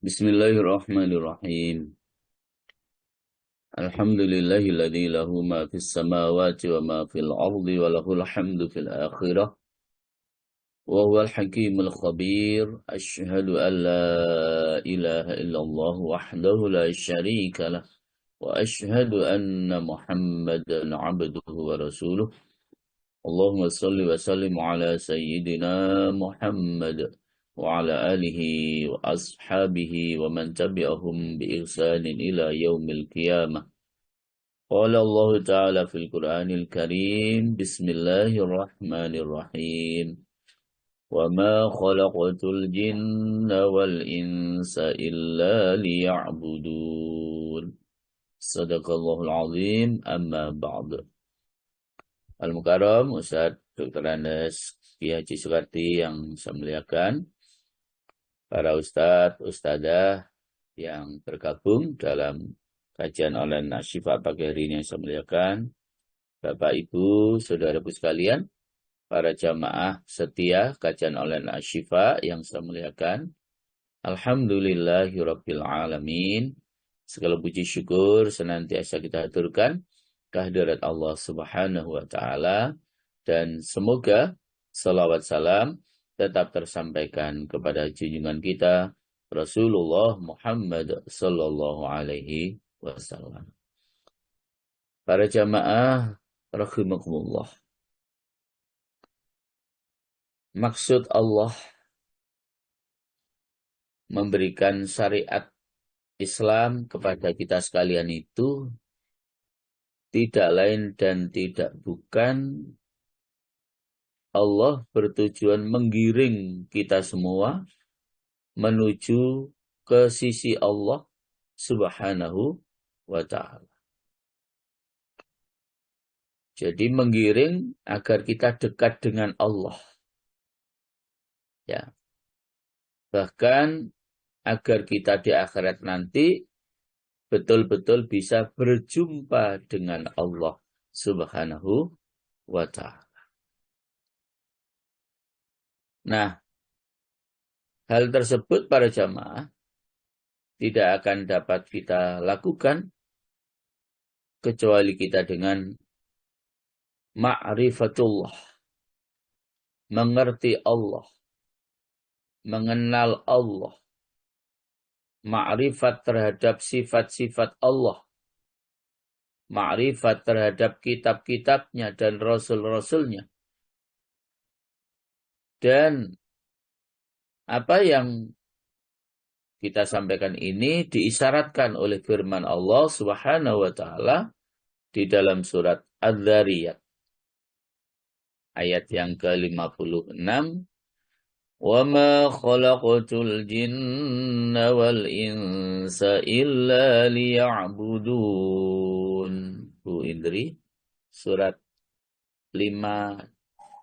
Bismillahirrahmanirrahim. Alhamdulillahilladzi lahu ma fis samawati wa ma fil ardi wa lahul hamdu fil akhirah. Wa huwal hakimul khabir. Asyhadu an la ilaha illallah wahdahu la syarika lah. Wa asyhadu anna Muhammadan abduhu wa rasuluh. Allahumma salli wa sallim ala sayyidina Muhammad wa ala alihi wa ashabihi wa man tabi'ahum bi ihsanin ila yaumil qiyamah. Qala Allah Ta'ala fil Qur'anil Karim, Bismillahirrahmanirrahim. Wa ma khalaqatul jinna wal insa illa liya'budun. Sadaqallahul azim, amma ba'du. Al-Mukarram, Ustaz Dr. Andes Ki Haji Sukarti yang saya muliakan, para Ustadz, Ustadzah yang tergabung dalam kajian online Asyifa pagi hari ini yang saya muliakan, Bapak Ibu, Saudaraku sekalian, para jamaah setia kajian online Asyifa yang saya muliakan, Alhamdulillahirabbil alamin. Segala puji syukur senantiasa kita aturkan kehadirat Allah Subhanahu wa Ta'ala, dan semoga salawat salam tetap tersampaikan kepada junjungan kita Rasulullah Muhammad sallallahu alaihi wasallam. Para jamaah rahimakumullah. Maksud Allah memberikan syariat Islam kepada kita sekalian itu tidak lain dan tidak bukan Allah bertujuan menggiring kita semua menuju ke sisi Allah Subhanahu wa Ta'ala. Jadi menggiring agar kita dekat dengan Allah. Ya. Bahkan agar kita di akhirat nanti betul-betul bisa berjumpa dengan Allah Subhanahu wa Ta'ala. Nah, hal tersebut para jamaah tidak akan dapat kita lakukan kecuali kita dengan ma'rifatullah, mengerti Allah, mengenal Allah, ma'rifat terhadap sifat-sifat Allah, ma'rifat terhadap kitab-kitabnya dan rasul-rasulnya. Dan apa yang kita sampaikan ini diisyaratkan oleh firman Allah Subhanahu wa Ta'ala di dalam surat Az-Zariyat ayat yang ke-56. وَمَا خَلَقْتُ الْجِنَّ وَالْإِنسَ إِلَّا لِيَعْبُدُونَ. Bu Indri, surat 51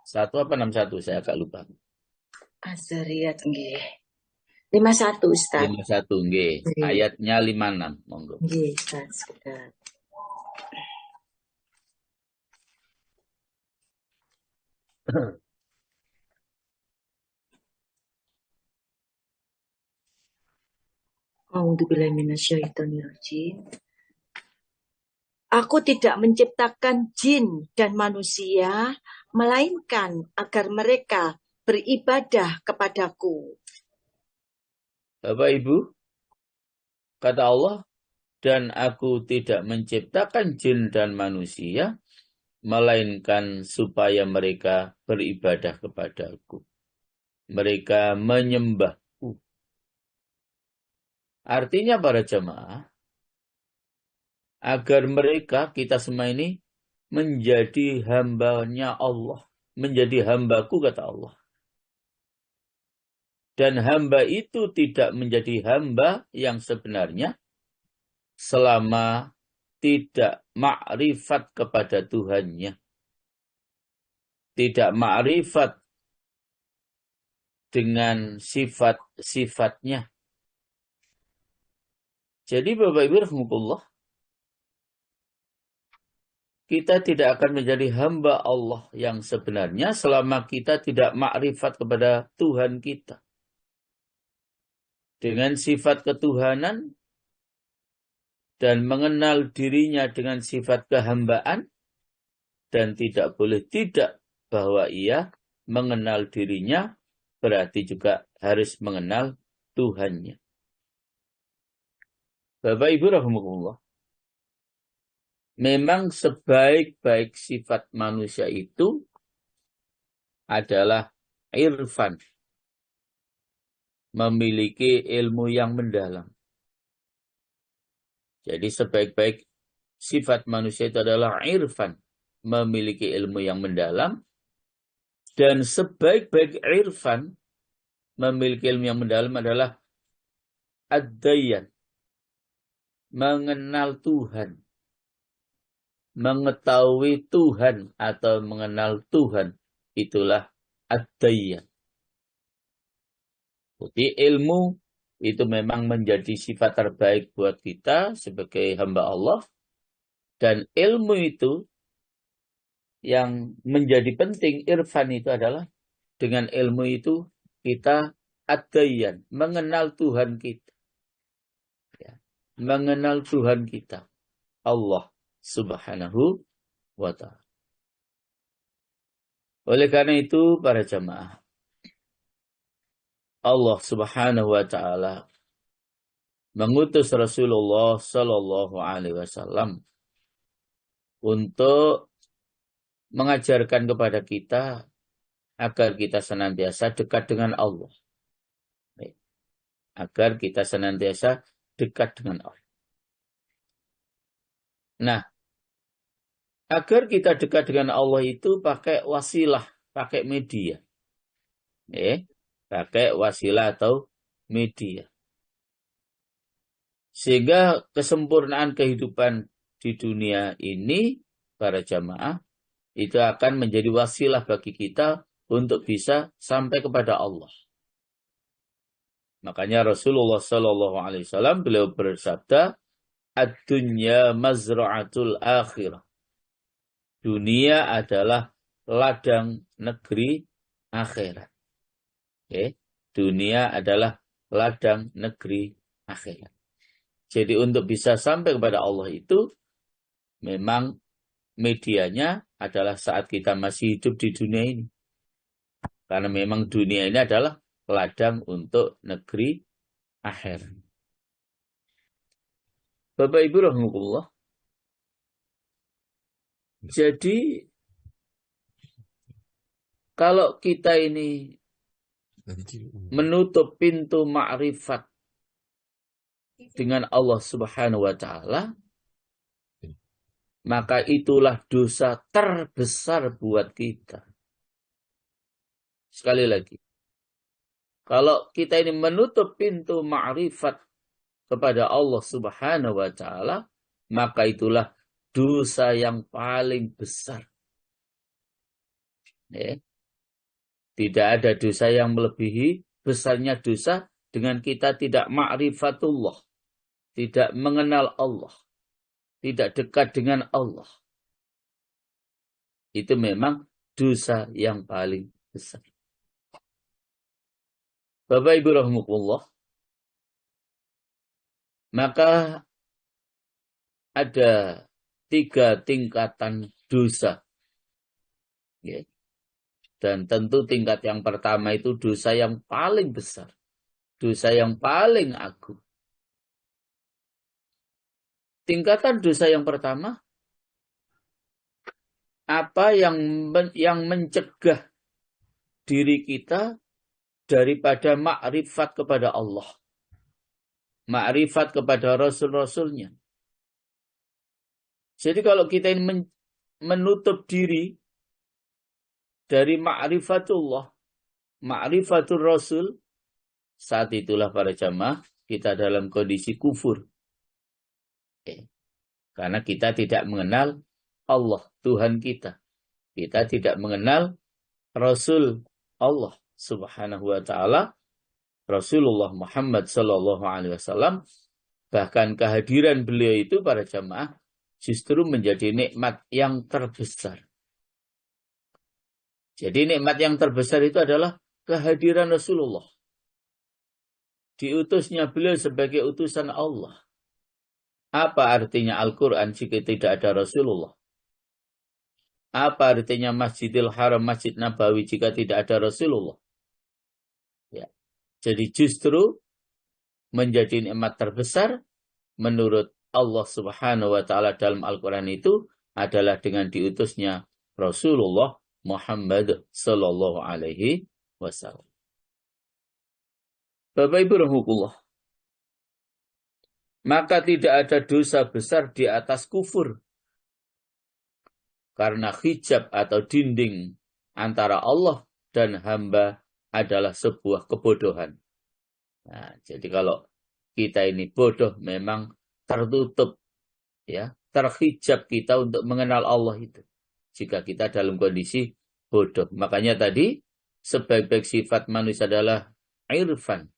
apa 61, saya agak lupa. Az-Zariyat nggih. 51 Ustaz. 51 nggih. Ayatnya 56, monggo. Nggih, Ustaz, sekedar. A'udzubillahi minasyaitonirrajim. Aku tidak menciptakan jin dan manusia, melainkan agar mereka beribadah kepadaku. Bapak Ibu, kata Allah, dan aku tidak menciptakan jin dan manusia, melainkan supaya mereka beribadah kepadaku. Mereka menyembahku. Artinya para jemaah, agar mereka, kita semua ini, menjadi hambanya Allah. Menjadi hambaku, kata Allah. Dan hamba itu tidak menjadi hamba yang sebenarnya selama tidak ma'rifat kepada Tuhannya. Tidak ma'rifat dengan sifat-sifatnya. Jadi Bapak Ibu rahimahullah, kita tidak akan menjadi hamba Allah yang sebenarnya selama kita tidak ma'rifat kepada Tuhan kita. dengan sifat ketuhanan dan mengenal dirinya dengan sifat kehambaan, dan tidak boleh tidak bahwa ia mengenal dirinya berarti juga harus mengenal Tuhannya. Bapak Ibu rahimakumullah, memang sebaik-baik sifat manusia itu adalah irfan, memiliki ilmu yang mendalam. Jadi sebaik-baik sifat manusia itu adalah irfan, memiliki ilmu yang mendalam. Dan sebaik-baik irfan, memiliki ilmu yang mendalam adalah ad-dayan, mengenal Tuhan, mengetahui Tuhan atau mengenal Tuhan, itulah ad-dayan. Jadi ilmu itu memang menjadi sifat terbaik buat kita sebagai hamba Allah. Dan ilmu itu yang menjadi penting, irfan itu adalah dengan ilmu itu kita ad-dayan, mengenal Tuhan kita. Ya, mengenal Tuhan kita, Allah Subhanahu wa ta'ala. Oleh karena itu para jamaah, Allah Subhanahu wa ta'ala mengutus Rasulullah Sallallahu Alaihi Wasallam untuk mengajarkan kepada kita agar kita senantiasa dekat dengan Allah. Agar kita senantiasa dekat dengan Allah. Nah, agar kita dekat dengan Allah itu pakai wasilah, pakai media. Pakai wasilah atau media. Sehingga kesempurnaan kehidupan di dunia ini, para jamaah, itu akan menjadi wasilah bagi kita untuk bisa sampai kepada Allah. Makanya Rasulullah SAW beliau bersabda, ad-dunya mazra'atul akhirah. Dunia adalah ladang negeri akhirat. Dunia adalah ladang negeri akhirat. Jadi untuk bisa sampai kepada Allah itu, memang medianya adalah saat kita masih hidup di dunia ini. Karena memang dunia ini adalah ladang untuk negeri akhirat. Bapak Ibu rahimahullah. Jadi kalau kita ini menutup pintu ma'rifat dengan Allah Subhanahu wa ta'ala, maka itulah dosa terbesar buat kita. Sekali lagi, kalau kita ini menutup pintu ma'rifat kepada Allah Subhanahu wa ta'ala, maka itulah dosa yang paling besar. Tidak ada dosa yang melebihi besarnya dosa dengan kita tidak ma'rifatullah, tidak mengenal Allah, tidak dekat dengan Allah. Itu memang dosa yang paling besar. Bapak Ibu rahimakumullah, maka ada 3 tingkatan dosa. Dan tentu tingkat yang pertama itu dosa yang paling besar. Dosa yang paling agung. Tingkatan dosa yang pertama, apa yang mencegah diri kita daripada makrifat kepada Allah, makrifat kepada Rasul-Rasulnya. Jadi kalau kita ini menutup diri dari ma'rifatullah, ma'rifatul Rasul, saat itulah para jamaah kita dalam kondisi kufur. Karena kita tidak mengenal Allah, Tuhan kita. Kita tidak mengenal Rasul Allah Subhanahu wa ta'ala, Rasulullah Muhammad sallallahu alaihi wasallam. Bahkan kehadiran beliau itu para jamaah justru menjadi nikmat yang terbesar. Jadi nikmat yang terbesar itu adalah kehadiran Rasulullah. diutusnya beliau sebagai utusan Allah. Apa artinya Al-Quran jika tidak ada Rasulullah? Apa artinya Masjidil Haram, Masjid Nabawi jika tidak ada Rasulullah? Ya. Jadi justru menjadi nikmat terbesar menurut Allah Subhanahu wa Ta'ala dalam Al-Quran itu adalah dengan diutusnya Rasulullah Muhammad Sallallahu Alaihi Wasallam. Bapak Ibu rahmatullah, maka tidak ada dosa besar di atas kufur. Karena hijab atau dinding antara Allah dan hamba adalah sebuah kebodohan. Nah, jadi kalau kita ini bodoh memang tertutup, ya, terhijab kita untuk mengenal Allah itu. Jika kita dalam kondisi bodoh. Makanya tadi sebaik-baik sifat manusia adalah irfan,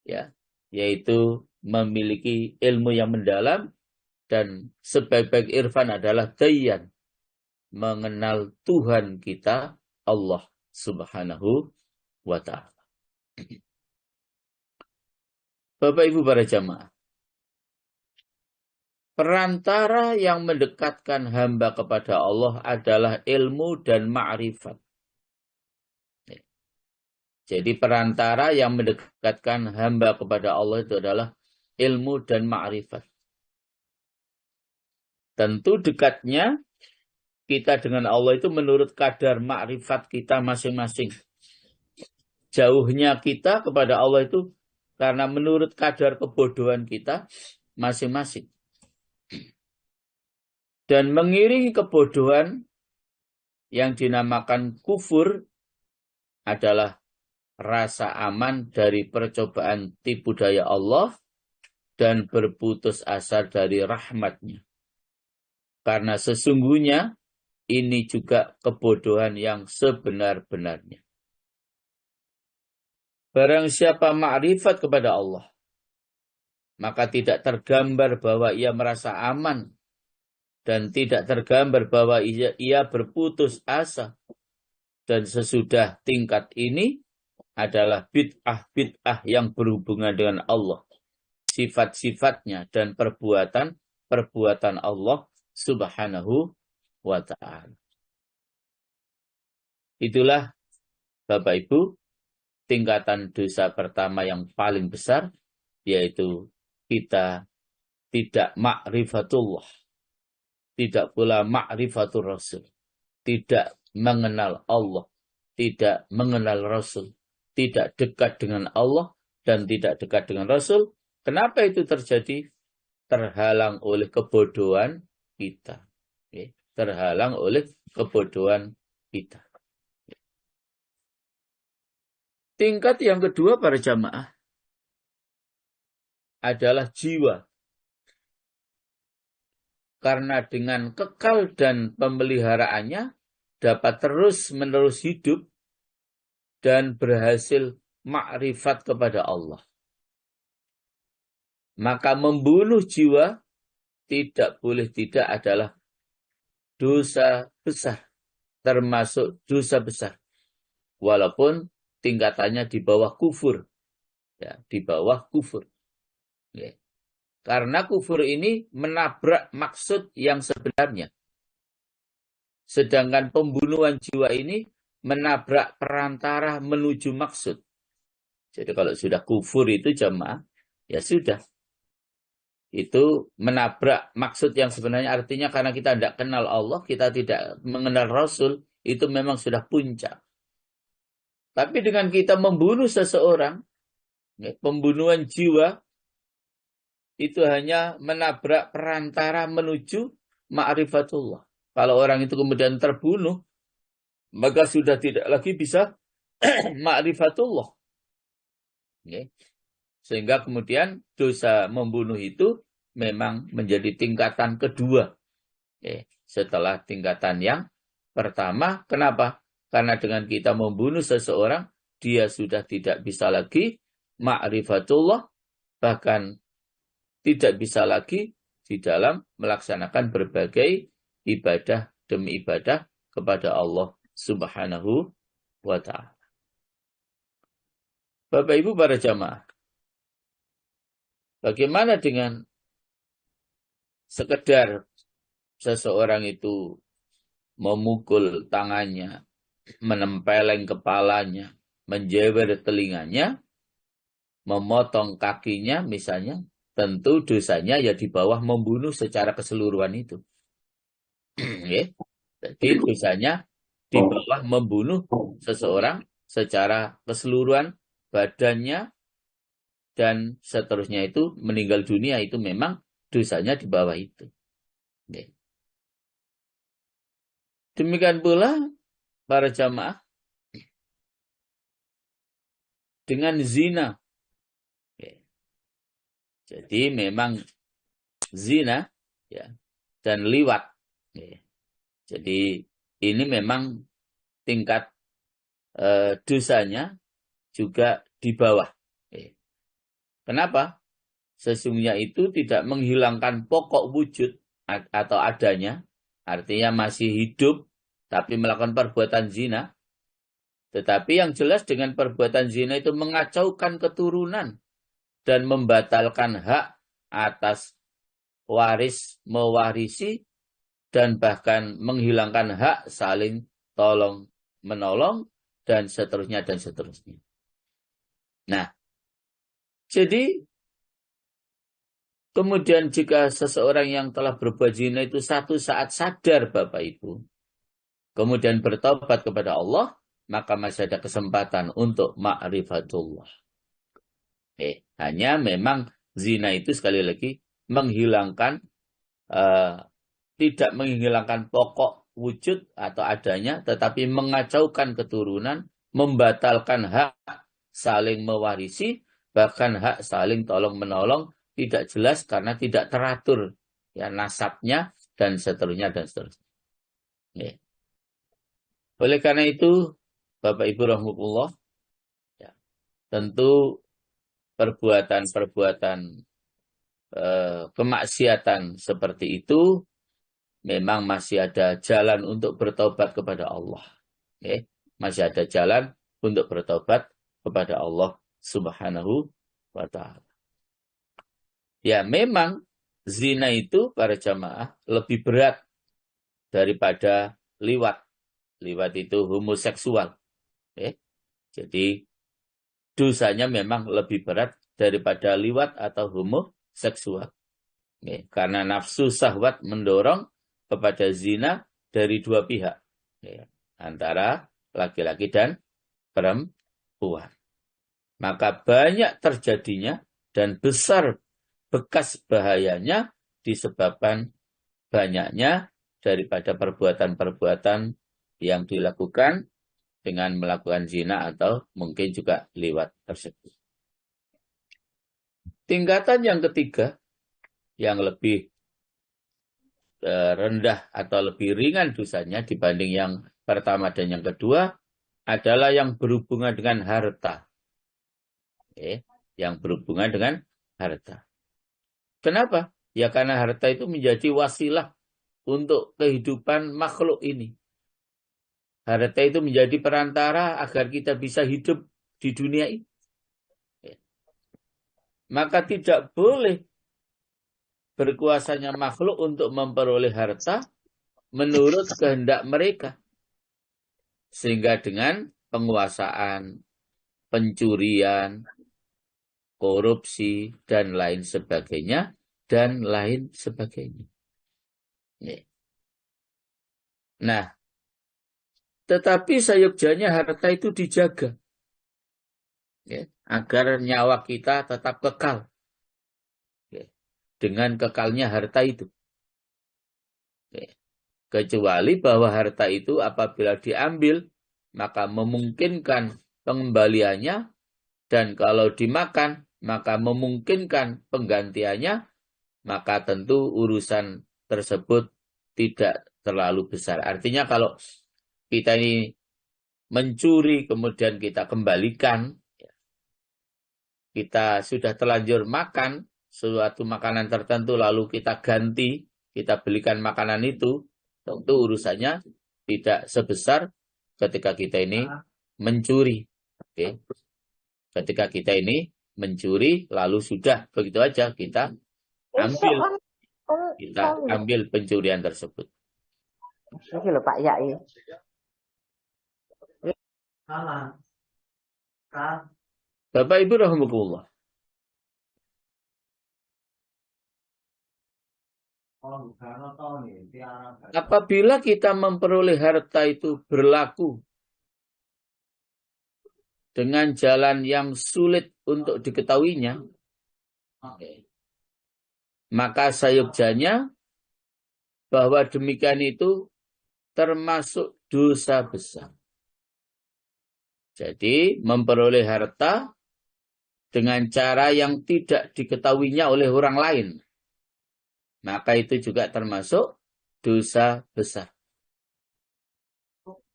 ya, yaitu memiliki ilmu yang mendalam, dan sebaik-baik irfan adalah dayan, mengenal Tuhan kita Allah Subhanahu wa Ta'ala. Bapak Ibu para jamaah, perantara yang mendekatkan hamba kepada Allah adalah ilmu dan ma'rifat. Jadi perantara yang mendekatkan hamba kepada Allah itu adalah ilmu dan ma'rifat. Tentu dekatnya kita dengan Allah itu menurut kadar makrifat kita masing-masing. Jauhnya kita kepada Allah itu karena menurut kadar kebodohan kita masing-masing. Dan mengiringi kebodohan yang dinamakan kufur adalah rasa aman dari percobaan tipu daya Allah dan berputus asa dari rahmat-Nya. Karena sesungguhnya ini juga kebodohan yang sebenar-benarnya. Barang siapa makrifat kepada Allah, maka tidak tergambar bahwa ia merasa aman, dan tidak tergambar bahwa ia berputus asa. Dan sesudah tingkat ini adalah bid'ah-bid'ah yang berhubungan dengan Allah, sifat-sifatnya dan perbuatan Allah Subhanahu wa Ta'ala. Itulah Bapak Ibu tingkatan dosa pertama yang paling besar, yaitu kita tidak ma'rifatullah, tidak pula ma'rifatul Rasul, tidak mengenal Allah, tidak mengenal Rasul, tidak dekat dengan Allah dan tidak dekat dengan Rasul. Kenapa itu terjadi? Terhalang oleh kebodohan kita. Terhalang oleh kebodohan kita. Tingkat yang kedua para jamaah adalah jiwa. Karena dengan kekal dan pemeliharaannya dapat terus-menerus hidup dan berhasil makrifat kepada Allah. Maka membunuh jiwa tidak boleh tidak adalah dosa besar, termasuk dosa besar. Walaupun tingkatannya di bawah kufur. Ya, di bawah kufur. Ya. Karena kufur ini menabrak maksud yang sebenarnya. Sedangkan pembunuhan jiwa ini menabrak perantara menuju maksud. Jadi kalau sudah kufur itu jamaah, ya sudah. Itu menabrak maksud yang sebenarnya, artinya karena kita tidak kenal Allah, kita tidak mengenal Rasul, itu memang sudah puncak. Tapi dengan kita membunuh seseorang, ya, pembunuhan jiwa, itu hanya menabrak perantara menuju ma'rifatullah. Kalau orang itu kemudian terbunuh, maka sudah tidak lagi bisa ma'rifatullah. Ya. Sehingga kemudian dosa membunuh itu memang menjadi tingkatan kedua. Setelah tingkatan yang pertama. Kenapa? Karena dengan kita membunuh seseorang, dia sudah tidak bisa lagi ma'rifatullah, bahkan tidak bisa lagi di dalam melaksanakan berbagai ibadah demi ibadah kepada Allah Subhanahu wa Ta'ala. Bapak Ibu para jamaah, Bagaimana dengan sekedar seseorang itu memukul tangannya, menempeleng kepalanya, menjewer telinganya, memotong kakinya misalnya, tentu dosanya ya di bawah membunuh secara keseluruhan itu. Jadi dosanya di bawah membunuh seseorang secara keseluruhan badannya dan seterusnya itu meninggal dunia itu memang dosanya di bawah itu. Demikian pula para jamaah dengan zina. Jadi memang zina ya, dan liwat. Jadi ini memang tingkat dosanya juga di bawah. Kenapa? Sesungguhnya itu tidak menghilangkan pokok wujud atau adanya, artinya masih hidup tapi melakukan perbuatan zina. Tetapi yang jelas dengan perbuatan zina itu mengacaukan keturunan dan membatalkan hak atas waris mewarisi dan bahkan menghilangkan hak saling tolong menolong dan seterusnya dan seterusnya. Nah, jadi kemudian jika seseorang yang telah berbuat zina itu satu saat sadar Bapak Ibu, kemudian bertobat kepada Allah, maka masih ada kesempatan untuk ma'rifatullah. Hanya memang zina itu sekali lagi menghilangkan, tidak menghilangkan pokok wujud atau adanya, tetapi mengacaukan keturunan, membatalkan hak saling mewarisi, bahkan hak saling tolong-menolong, tidak jelas karena tidak teratur ya nasabnya dan seterusnya dan seterusnya. Ya. Oleh karena itu, Bapak Ibu rahmatullah, ya, tentu perbuatan-perbuatan kemaksiatan seperti itu memang masih ada jalan untuk bertobat kepada Allah. Ya. Masih ada jalan untuk bertobat kepada Allah Subhanahu wa ta'ala. Ya, memang zina itu para jamaah lebih berat daripada liwat. Liwat itu homoseksual. Jadi dosanya memang lebih berat daripada liwat atau homoseksual. Karena nafsu syahwat mendorong kepada zina dari dua pihak. Antara laki-laki dan perempuan. Maka banyak terjadinya dan besar bekas bahayanya disebabkan banyaknya daripada perbuatan-perbuatan yang dilakukan dengan melakukan zina atau mungkin juga liwat tersebut. Tingkatan yang ketiga, yang lebih rendah atau lebih ringan dosanya dibanding yang pertama dan yang kedua, adalah yang berhubungan dengan harta. Yang berhubungan dengan harta. Kenapa? Ya karena harta itu menjadi wasilah untuk kehidupan makhluk ini. Harta itu menjadi perantara agar kita bisa hidup di dunia ini. Maka tidak boleh berkuasanya makhluk untuk memperoleh harta menurut kehendak mereka. Sehingga dengan penguasaan, pencurian, korupsi, dan lain sebagainya, Nah, tetapi sayugjanya harta itu dijaga. Agar nyawa kita tetap kekal. Dengan kekalnya harta itu. Kecuali bahwa harta itu apabila diambil, maka memungkinkan pengembaliannya, dan kalau dimakan, maka memungkinkan penggantiannya, maka tentu urusan tersebut tidak terlalu besar. Artinya kalau kita ini mencuri kemudian kita kembalikan, kita sudah terlanjur makan suatu makanan tertentu lalu kita ganti, kita belikan makanan itu, tentu urusannya tidak sebesar ketika kita ini mencuri. Ketika kita ini mencuri lalu sudah begitu aja kita ambil pencurian tersebut. Iki lho Pak Yai. Bapak Ibu rahimakumullah. Apabila kita memperoleh harta itu berlaku dengan jalan yang sulit untuk diketahuinya, maka sayugjanya bahwa demikian itu termasuk dosa besar. Jadi memperoleh harta dengan cara yang tidak diketahuinya oleh orang lain, maka itu juga termasuk dosa besar.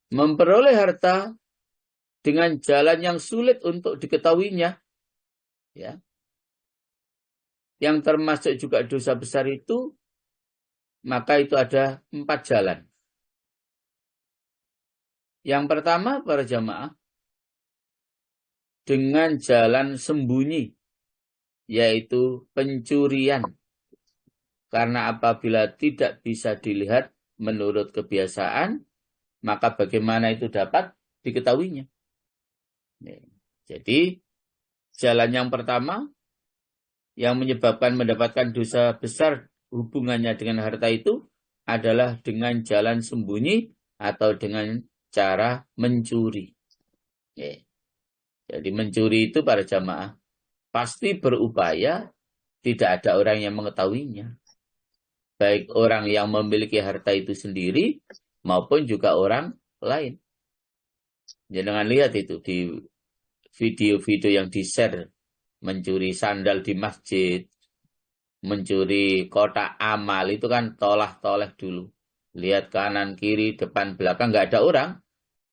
Memperoleh harta dengan jalan yang sulit untuk diketahuinya, ya, yang termasuk juga dosa besar itu, maka itu ada 4 jalan. Yang pertama, para jamaah, dengan jalan sembunyi, yaitu pencurian. Karena apabila tidak bisa dilihat menurut kebiasaan, maka bagaimana itu dapat diketahuinya. Jadi, jalan yang pertama yang menyebabkan mendapatkan dosa besar hubungannya dengan harta itu adalah dengan jalan sembunyi atau dengan cara mencuri. Jadi mencuri itu para jamaah pasti berupaya tidak ada orang yang mengetahuinya. Baik orang yang memiliki harta itu sendiri maupun juga orang lain. Jangan lihat itu di video-video yang di-share, mencuri sandal di masjid, mencuri kotak amal, itu kan tolah-toleh dulu. Lihat kanan, kiri, depan, belakang, nggak ada orang,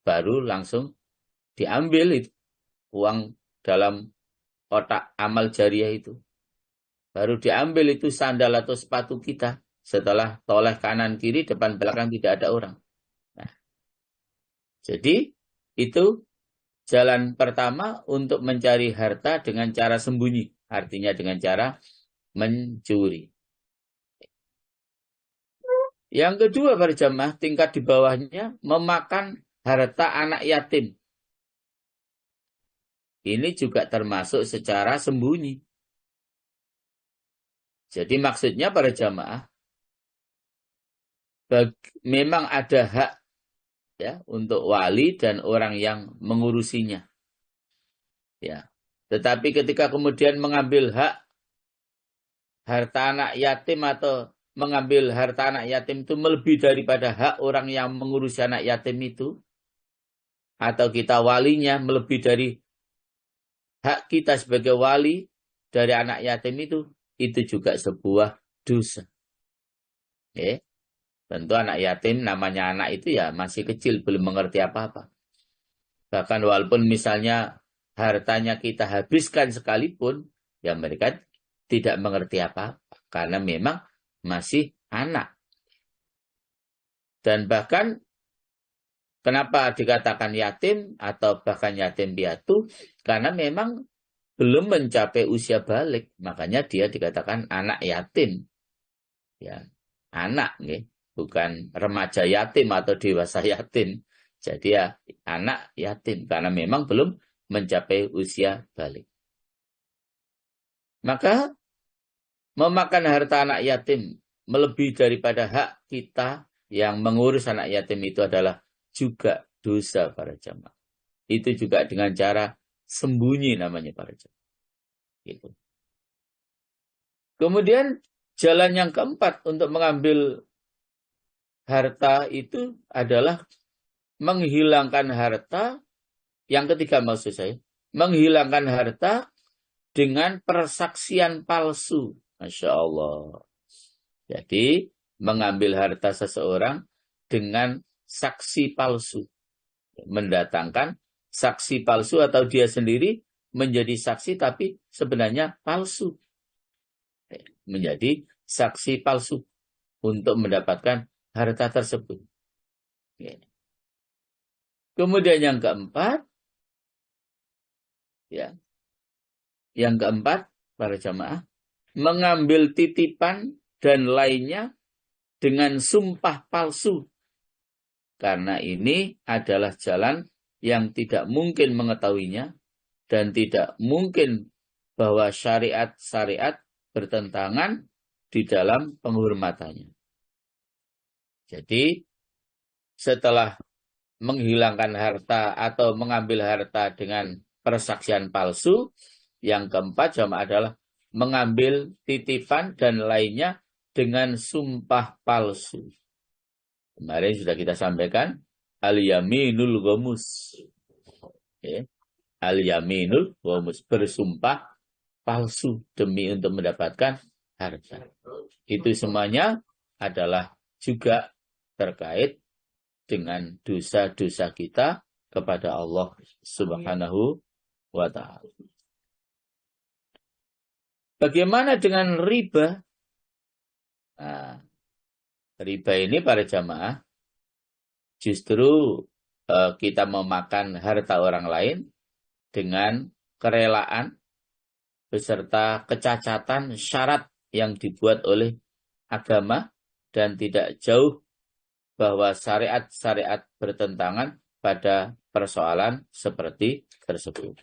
baru langsung diambil itu uang dalam kotak amal jariah itu. Baru diambil itu sandal atau sepatu kita. Setelah toleh kanan, kiri, depan, belakang tidak ada orang. Nah, jadi itu jalan pertama untuk mencari harta dengan cara sembunyi. Artinya dengan cara mencuri. Yang kedua para jamaah, tingkat di bawahnya memakan harta anak yatim. Ini juga termasuk secara sembunyi. Jadi maksudnya para jamaah, memang ada hak ya untuk wali dan orang yang mengurusinya. Ya. Tetapi ketika kemudian mengambil hak harta anak yatim atau mengambil harta anak yatim itu melebihi daripada hak orang yang mengurusi anak yatim itu, atau kita walinya melebihi dari hak kita sebagai wali dari anak yatim itu juga sebuah dosa. Ya. Tentu anak yatim namanya anak itu ya masih kecil, belum mengerti apa-apa. Bahkan walaupun misalnya hartanya kita habiskan sekalipun, ya mereka tidak mengerti apa-apa. Karena memang masih anak. Dan bahkan kenapa dikatakan yatim atau bahkan yatim piatu? Karena memang belum mencapai usia balik. Makanya dia dikatakan anak yatim. Ya, anak nih. Bukan remaja yatim atau dewasa yatim. Jadi ya anak yatim. Karena memang belum mencapai usia balik. Maka memakan harta anak yatim melebihi daripada hak kita yang mengurus anak yatim itu adalah juga dosa para jamaah. Itu juga dengan cara sembunyi namanya para jamaah. Gitu. Kemudian jalan yang keempat untuk mengambil harta itu adalah menghilangkan harta. Yang ketiga maksud saya, menghilangkan harta dengan persaksian palsu. Masya Allah. Jadi mengambil harta seseorang dengan saksi palsu. Mendatangkan saksi palsu atau dia sendiri menjadi saksi tapi sebenarnya palsu. Menjadi saksi palsu untuk mendapatkan harta tersebut. Kemudian yang keempat, ya, Yang keempat, para jamaah, mengambil titipan dan lainnya dengan sumpah palsu. Karena ini adalah jalan yang tidak mungkin mengetahuinya dan tidak mungkin bahwa syariat-syariat bertentangan di dalam penghormatannya. Jadi, setelah menghilangkan harta atau mengambil harta dengan persaksian palsu, yang keempat jamaah adalah mengambil titipan dan lainnya dengan sumpah palsu. Kemarin sudah kita sampaikan al-yaminul ghamus. Okay. Al-yaminul ghamus, bersumpah palsu demi untuk mendapatkan harta. Itu semuanya adalah juga terkait dengan dosa-dosa kita kepada Allah Subhanahu wa ta'ala. Bagaimana dengan riba? Nah, riba ini para jamaah justru kita memakan harta orang lain dengan kerelaan beserta kecacatan syarat yang dibuat oleh agama dan tidak jauh bahwa syariat-syariat bertentangan pada persoalan seperti tersebut.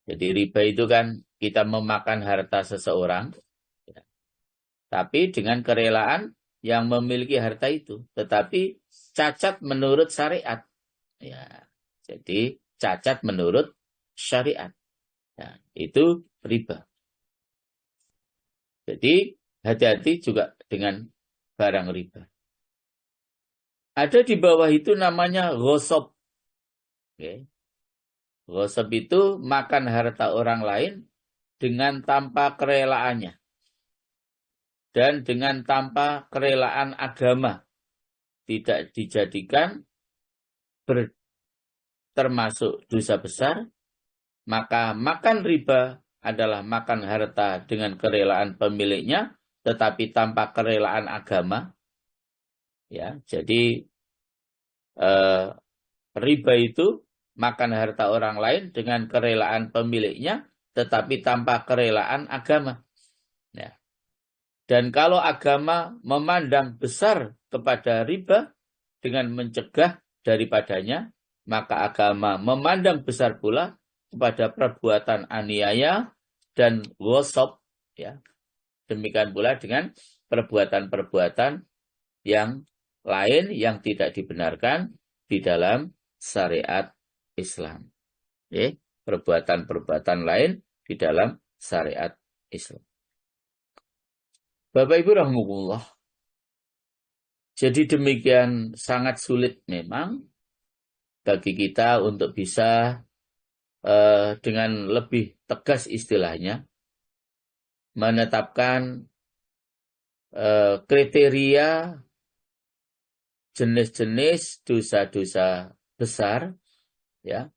Jadi riba itu kan kita memakan harta seseorang, ya, tapi dengan kerelaan yang memiliki harta itu, tetapi cacat menurut syariat. Ya, jadi cacat menurut syariat. Ya, itu riba. Jadi hati-hati juga dengan barang riba. Ada di bawah itu namanya ghosab. Okay. Ghosab itu makan harta orang lain dengan tanpa kerelaannya. Dan dengan tanpa kerelaan agama. Tidak dijadikan termasuk dosa besar. Maka makan riba adalah makan harta dengan kerelaan pemiliknya, tetapi tanpa kerelaan agama. Ya, jadi riba itu makan harta orang lain dengan kerelaan pemiliknya, tetapi tanpa kerelaan agama. Ya. Dan kalau agama memandang besar kepada riba dengan mencegah daripadanya, maka agama memandang besar pula kepada perbuatan aniaya dan ghosab. Ya. Demikian pula dengan perbuatan-perbuatan yang lain yang tidak dibenarkan di dalam syariat Islam. Okay. Perbuatan-perbuatan lain di dalam syariat Islam. Bapak Ibu rahimahullah. Jadi demikian sangat sulit memang bagi kita untuk bisa dengan lebih tegas istilahnya menetapkan kriteria jenis-jenis dosa-dosa besar, ya,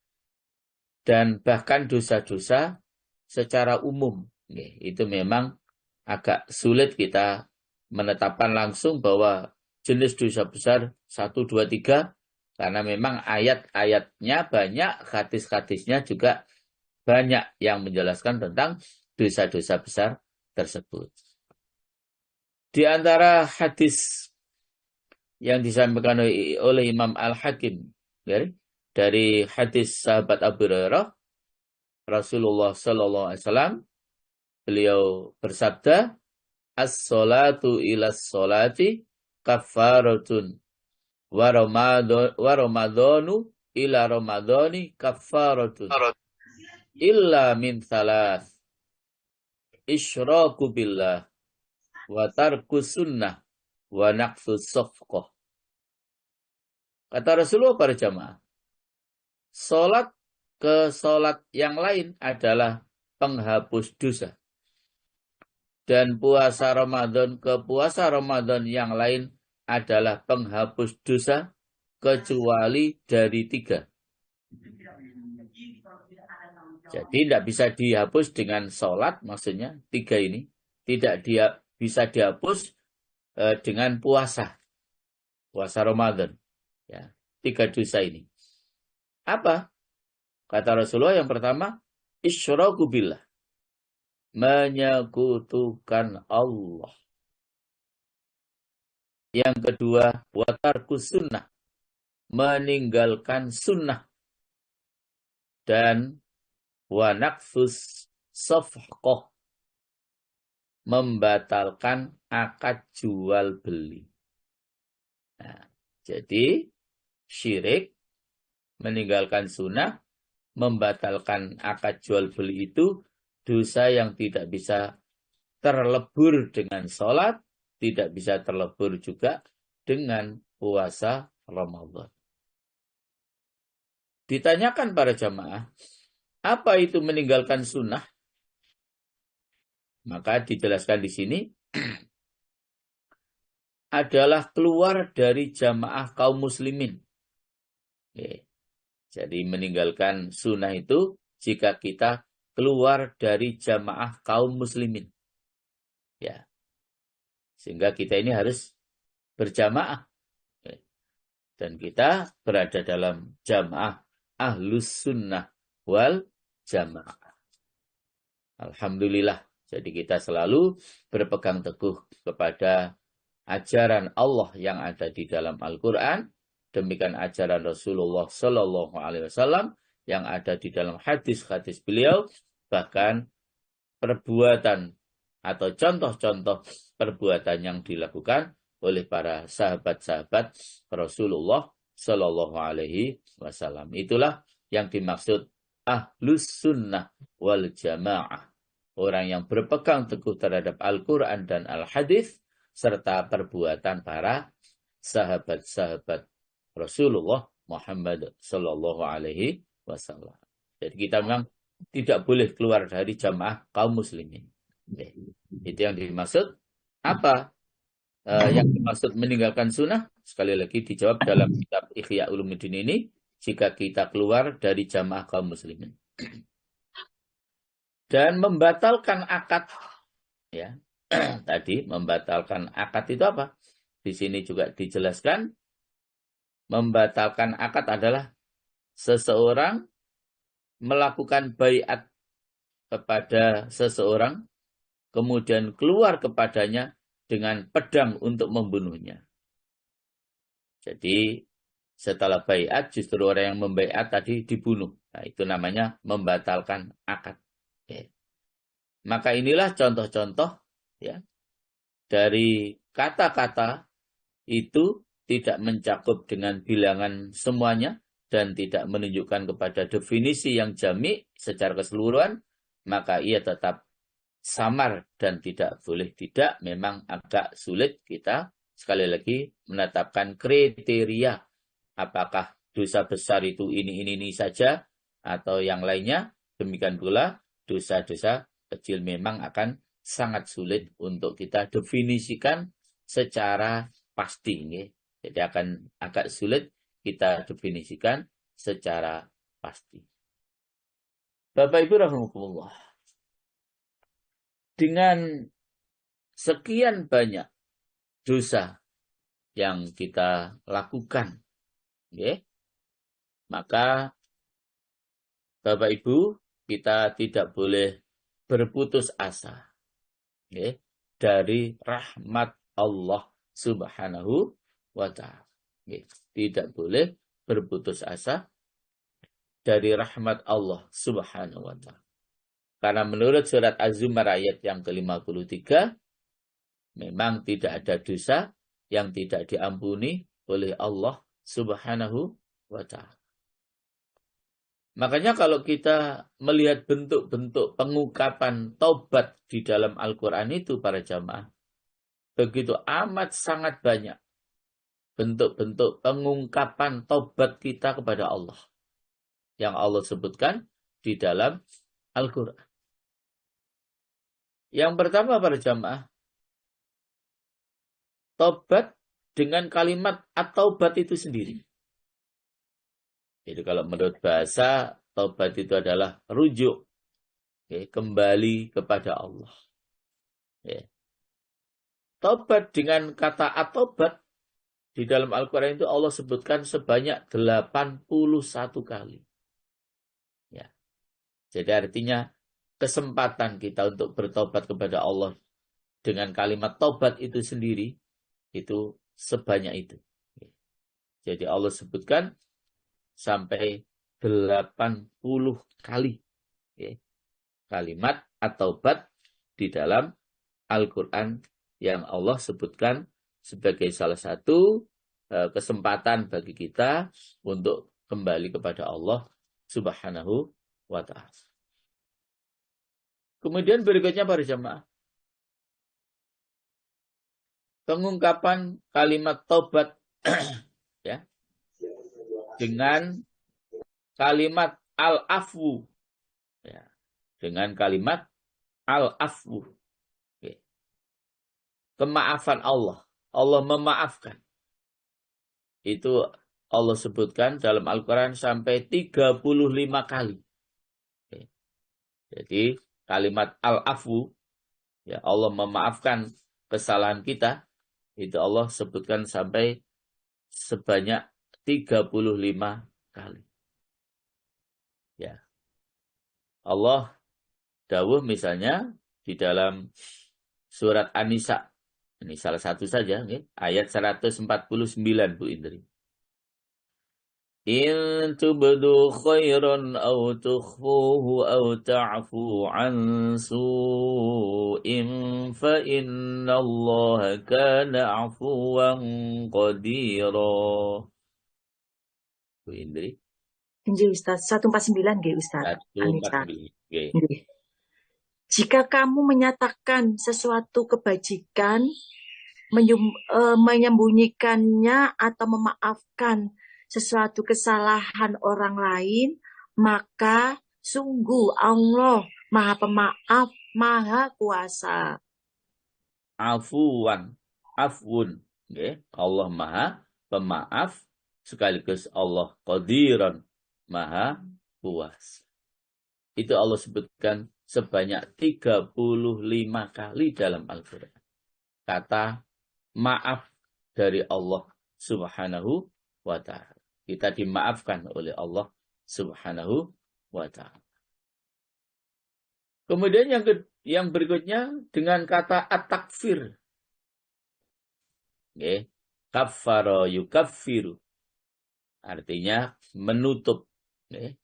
dan bahkan dosa-dosa secara umum. Itu memang agak sulit kita menetapkan langsung bahwa jenis dosa besar 1, 2, 3, karena memang ayat-ayatnya banyak, hadis-hadisnya juga banyak yang menjelaskan tentang dosa-dosa besar tersebut. Di antara hadis yang disampaikan oleh Imam Al-Hakim dari hadis sahabat Abu Hurairah, Rasulullah SAW, beliau bersabda, as-salatu ilas salati kafaratun wa ramadhanu ila ramadhani kafaratun illa min thalath isyraku billah wa tarku sunnah wa naqsu safqah. Kata Rasulullah para jamaah, salat ke salat yang lain adalah penghapus dosa. Dan puasa Ramadan ke puasa Ramadan yang lain adalah penghapus dosa kecuali dari 3. Jadi tidak bisa dihapus dengan sholat, maksudnya 3 ini. Tidak bisa dihapus dengan puasa. Puasa Ramadan. Ya, 3 dosa ini. Apa? Kata Rasulullah yang pertama, isyraku billah, menyekutukan Allah. Yang kedua, wa tarkus sunnah, meninggalkan sunnah. Dan wa naqfus safqah, membatalkan akad jual beli. Nah, jadi syirik, meninggalkan sunnah, membatalkan akad jual beli itu dosa yang tidak bisa terlebur dengan sholat, tidak bisa terlebur juga dengan puasa Ramadan. Ditanyakan para jamaah, apa itu meninggalkan sunnah? Maka dijelaskan di sini adalah keluar dari jamaah kaum muslimin. Oke. Jadi meninggalkan sunnah itu jika kita keluar dari jamaah kaum muslimin. Ya. Sehingga kita ini harus berjamaah. Oke. Dan kita berada dalam jamaah ahlus sunnah wal jamaah. Alhamdulillah. Jadi kita selalu berpegang teguh kepada ajaran Allah yang ada di dalam Al-Quran. Demikian ajaran Rasulullah Sallallahu Alaihi Wasallam yang ada di dalam hadis-hadis beliau. Bahkan perbuatan atau contoh-contoh perbuatan yang dilakukan oleh para sahabat-sahabat Rasulullah Sallallahu Alaihi Wasallam. Itulah yang dimaksud ahlus sunnah wal jamaah. Orang yang berpegang teguh terhadap Al-Quran dan Al-Hadis serta perbuatan para sahabat-sahabat Rasulullah Muhammad Sallallahu Alaihi Wasallam. Jadi kita memang tidak boleh keluar dari jamaah kaum muslimin. Itu yang dimaksud. Apa yang dimaksud meninggalkan sunnah? Sekali lagi dijawab dalam kitab Ihya Ulumuddin ini, jika kita keluar dari jamaah kaum muslimin. Dan membatalkan akad, ya. Tadi membatalkan akad itu apa? Di sini juga dijelaskan, membatalkan akad adalah seseorang melakukan baiat kepada seseorang, kemudian keluar kepadanya dengan pedang untuk membunuhnya. Jadi setelah baiat justru orang yang membaiat tadi dibunuh. Nah, itu namanya membatalkan akad. Oke. Maka inilah contoh-contoh, ya, dari kata-kata itu tidak mencakup dengan bilangan semuanya dan tidak menunjukkan kepada definisi yang jami secara keseluruhan, maka ia tetap samar dan tidak boleh tidak. Memang agak sulit kita sekali lagi menetapkan kriteria apakah dosa besar itu ini saja atau yang lainnya. Demikian pula dosa-dosa kecil memang akan sangat sulit untuk kita definisikan secara pasti. Jadi akan agak sulit kita definisikan secara pasti. Bapak Ibu rahimakumullah. Dengan sekian banyak dosa yang kita lakukan, maka Bapak Ibu, kita tidak boleh berputus asa dari rahmat Allah Subhanahu wa ta'ala. Tidak boleh berputus asa dari rahmat Allah Subhanahu wa ta'ala. Karena menurut surat Az-Zumar ayat yang ke-53, memang tidak ada dosa yang tidak diampuni oleh Allah Subhanahu wa ta'ala. Makanya kalau kita melihat bentuk-bentuk pengungkapan taubat di dalam Al-Quran itu para jamaah, begitu amat sangat banyak bentuk-bentuk pengungkapan taubat kita kepada Allah yang Allah sebutkan di dalam Al-Quran. Yang pertama para jamaah, taubat dengan kalimat at-taubat itu sendiri. Jadi kalau menurut bahasa, taubat itu adalah rujuk, kembali kepada Allah. Taubat dengan kata at-taubat di dalam Al-Quran itu Allah sebutkan sebanyak 81 kali. Ya. Jadi artinya kesempatan kita untuk bertobat kepada Allah dengan kalimat tobat itu sendiri itu sebanyak itu. Jadi Allah sebutkan sampai 80 kali kalimat at-taubat di dalam Al-Quran yang Allah sebutkan sebagai salah satu kesempatan bagi kita untuk kembali kepada Allah Subhanahu wa ta'ala. Kemudian berikutnya para jamaah, pengungkapan kalimat taubat ya dengan kalimat al-afwu ya, dengan kalimat al-afwu ya. Kemaafan Allah memaafkan. Itu Allah sebutkan dalam Al-Quran sampai 35 kali ya. Jadi kalimat al-afwu ya, Allah memaafkan kesalahan kita, itu Allah sebutkan sampai sebanyak 35 kali. Ya. Allah dawuh misalnya di dalam surat An-Nisa. Ini salah satu saja, ayat 149 Bu Indri. In tubdu khairan aw tukhfuhu aw ta'fu an su'in fa inna Allah kana 'afuwan qadira. Bu Indri. Injil Ustaz 149 nggih Ustaz. 149. Nggih. Jika kamu menyatakan sesuatu kebajikan, menyembunyikannya atau memaafkan sesuatu kesalahan orang lain, maka sungguh Allah Maha Pemaaf, Maha Kuasa. Afwan. Okay. Allah Maha Pemaaf, sekaligus Allah Qadiran, Maha Kuasa. Itu Allah sebutkan sebanyak 35 kali dalam Al-Quran. Kata maaf dari Allah Subhanahu wa ta'ala. Kita dimaafkan oleh Allah Subhanahu wa ta'ala. Kemudian yang berikutnya dengan kata at-takfir. Okay. Kaffara yukaffiru. Artinya menutup. Okay.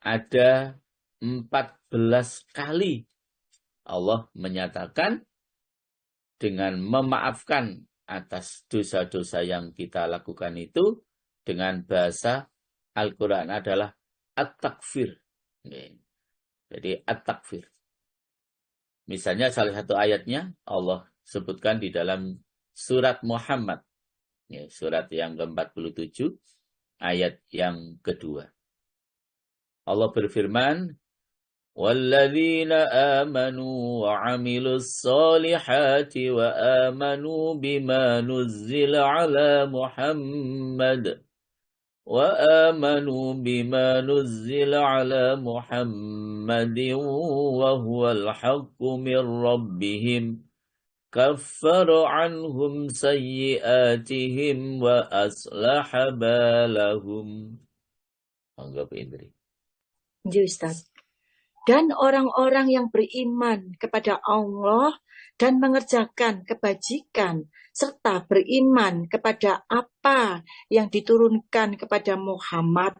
Ada 14 kali Allah menyatakan dengan memaafkan atas dosa-dosa yang kita lakukan itu dengan bahasa Al-Quran adalah at-takfir. Jadi at-takfir. Misalnya salah satu ayatnya Allah sebutkan di dalam surat Muhammad. Surat yang ke-47 ayat yang kedua. Allah berfirman, وَالَّذِينَ آمَنُوا وَعَمِلُوا الصَّالِحَاتِ وَآمَنُوا بِمَا نُزِّلَ عَلَى مُحَمَّدٍ وَهُوَ الْحَقُّ مِنْ رَبِّهِمْ كَفَّرَ عَنْهُمْ سَيِّئَاتِهِمْ وَأَصْلَحَ بَالَهُمْ. Anggap Indri. Ustaz. Dan orang-orang yang beriman kepada Allah dan mengerjakan kebajikan, serta beriman kepada apa yang diturunkan kepada Muhammad,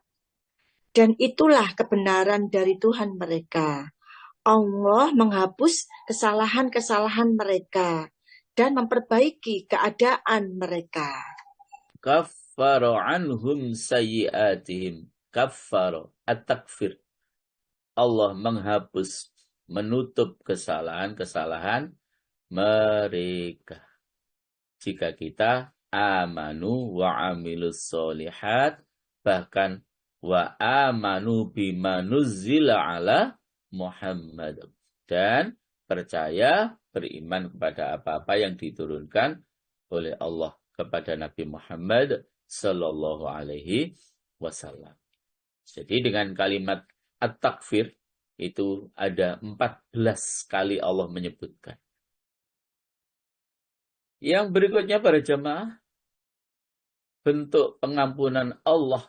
dan itulah kebenaran dari Tuhan mereka. Allah menghapus kesalahan-kesalahan mereka dan memperbaiki keadaan mereka. Kaffara anhum sayyi'atihim. Kaffara, at-takfir. Allah menghapus, menutup kesalahan-kesalahan mereka. Jika kita amanu wa amilus solihat, bahkan wa amanu bima nuzzila ala Muhammad. Dan percaya, beriman kepada apa-apa yang diturunkan oleh Allah kepada Nabi Muhammad sallallahu alaihi wasallam. Jadi dengan kalimat at-takfir itu ada 14 kali Allah menyebutkan. Yang berikutnya para jemaah, bentuk pengampunan Allah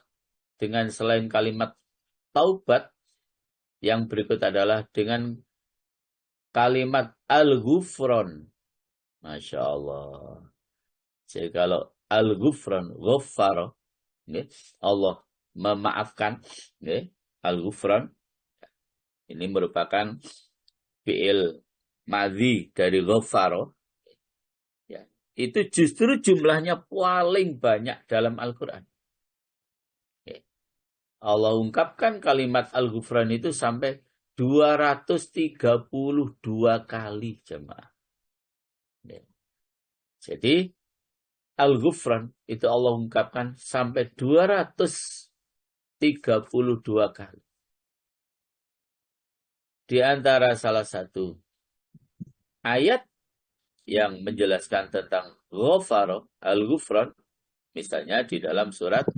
dengan selain kalimat taubat Yang berikut adalah dengan kalimat al-ghufran. Masya Allah. Jadi kalau al-ghufran, ghaffara, Allah memaafkan, al-ghufran, ini merupakan fi'il madhi dari ghaffara. Ya, itu justru jumlahnya paling banyak dalam Al-Quran. Allah ungkapkan kalimat al-ghufran itu sampai 232 kali jemaah. Jadi al-ghufran itu Allah ungkapkan sampai 232 kali. Di antara salah satu ayat yang menjelaskan tentang ghafara, al-ghufran, misalnya di dalam surat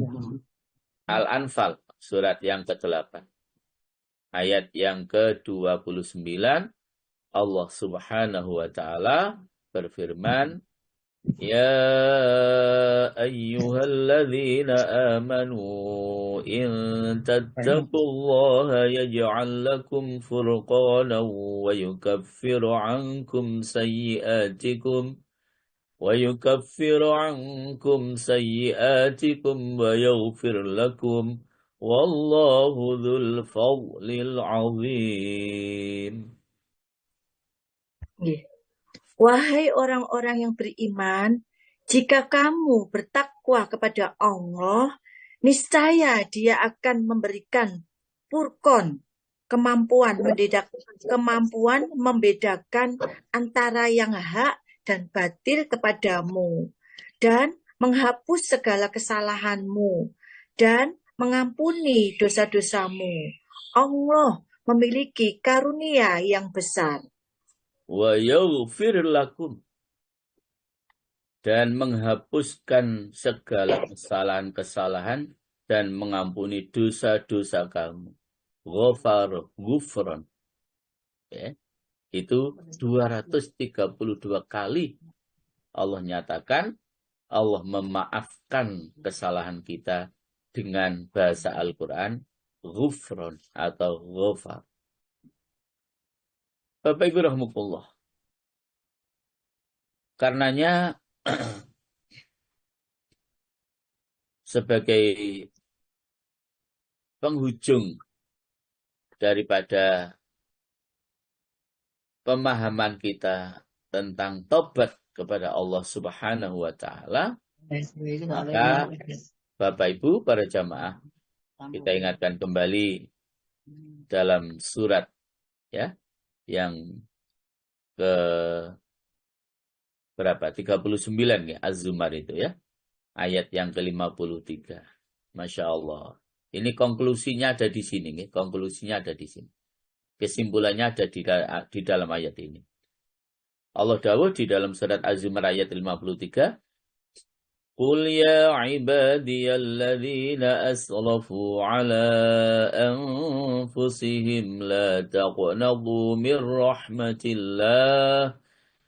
Al-Anfal, surat yang ke-8. Ayat yang ke-29, Allah Subhanahu wa Ta'ala berfirman, Ya ayyuhalladzina amanu in tattaqullaha yaj'al lakum furqanan wa yukaffiru ankum sayyi'atikum wa yaghfir lakum wallahu dzul fadlil 'azim. Wahai orang-orang yang beriman, jika kamu bertakwa kepada Allah, niscaya Dia akan memberikan furqan, kemampuan membedakan antara yang hak dan batil kepadamu, dan menghapus segala kesalahanmu, dan mengampuni dosa-dosamu. Allah memiliki karunia yang besar. Wa yaghfir lakum, dan menghapuskan segala kesalahan-kesalahan dan mengampuni dosa-dosa kamu. Ghufran. Ya, itu 232 kali Allah nyatakan, Allah memaafkan kesalahan kita dengan bahasa Al-Quran, ghufran atau ghafar. Bapak Ibu rahmatullah. Karenanya sebagai penghujung daripada pemahaman kita tentang tobat kepada Allah Subhanahu wa Ta'ala, maka Bapak Ibu para jamaah, kita ingatkan kembali dalam surat ya yang ke berapa? 39 ya, Az-Zumar itu ya. Ayat yang ke-53. Masya Allah. Ini konklusinya ada di sini. Ya. Konklusinya ada di sini. Kesimpulannya ada di dalam ayat ini. Allah dawuh di dalam surat Az-Zumar ayat 53. Qul ya ibadiyalladzina asrafu ala anfusihim la taqnatu min rahmatillah.